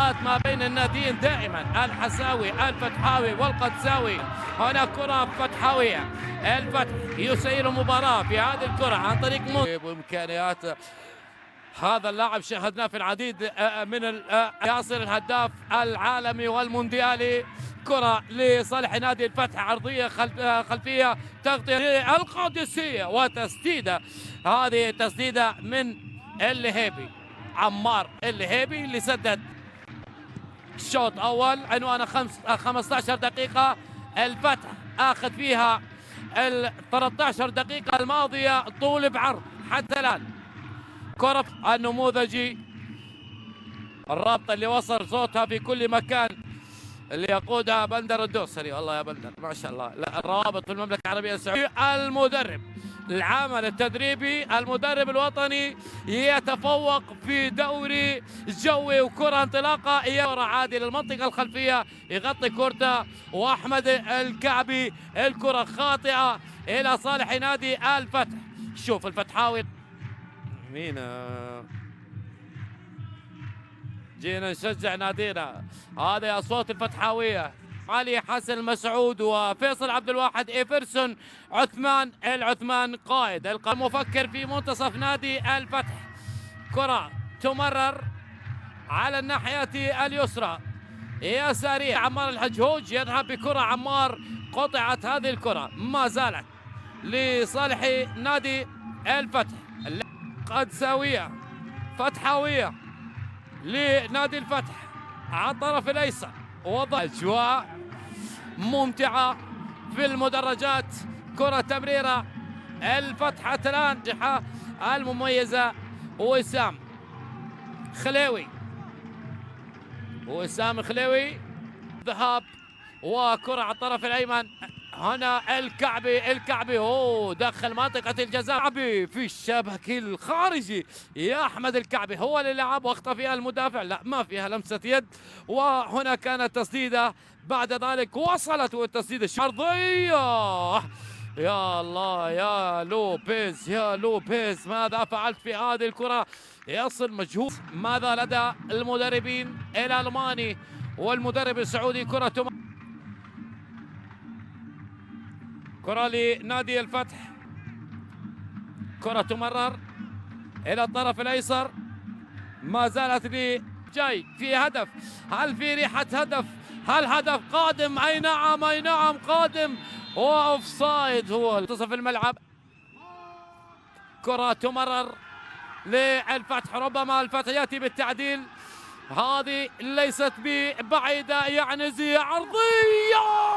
ما بين الناديين دائما، الحساوي الفتحاوي والقدساوي. هنا كرة فتحاوية، الفتح يسير المباراة في هذه الكرة عن طريق وإمكانيات هذا اللاعب شاهدناه في العديد من يصل الهداف العالمي والمونديالي. كرة لصالح نادي الفتح، عرضية خلفية، تغطية القادسية وتسديدة. هذه تسديدة من اللهيبي، عمار اللهيبي اللي سدد شوط أول عنوانه 15 دقيقة. الفتح أخذ فيها ال 13 دقيقة الماضية طول بعرض حتى الآن. كرة النموذجي، الرابطة اللي وصل صوتها في كل مكان، اللي يقودها بندر الدوسري. والله يا بندر ما شاء الله. لا، الروابط في المملكة العربية السعودية. المدرب، العمل التدريبي، المدرب الوطني يتفوق في دوري جوي وكرة انطلاقة. كرة عادي للمنطقة الخلفية، يغطي كورته واحمد الكعبي. الكرة خاطئة الى صالح نادي الفتح. شوف الفتحاوي مين، جينا نشجع نادينا. هذه اصوات الفتحاويه. علي حسن مسعود وفيصل عبد الواحد، إيفرسون عثمان العثمان قائد المفكر في منتصف نادي الفتح. كرة تمرر على الناحية اليسرى يسارية، عمار الحجهوج يذهب بكرة. عمار قطعت هذه الكرة، ما زالت لصالح نادي الفتح. قدساوية فتحاوية لنادي الفتح على الطرف الايسر. وضع اجواء ممتعه في المدرجات. كره تمريره الفتح الان المميزه. وسام خليوي، وسام خليوي ذهاب وكره على الطرف الايمن. هنا الكعبي دخل منطقة الجزاء في الشبك الخارجي. يا أحمد الكعبي هو اللي لعب واخطأ فيها المدافع، لا ما فيها لمسة يد. وهنا كانت تسديدة، بعد ذلك وصلت التسديدة عرضية. يا الله يا لوبيز، يا لوبيز ماذا فعلت في هذه الكرة؟ يصل مجهود. ماذا لدى المدربين الألماني والمدرب السعودي؟ كرة لنادي الفتح، كرة تمرر إلى الطرف الأيسر، ما زالت لي جاي في هدف. هل في ريحة هدف؟ هل هدف قادم؟ أي نعم أي نعم قادم. وأوفسايد هو منتصف الملعب. كرة تمرر للفتح، ربما الفتح يأتي بالتعديل. هذه ليست ببعيدة، يعني زي عرضية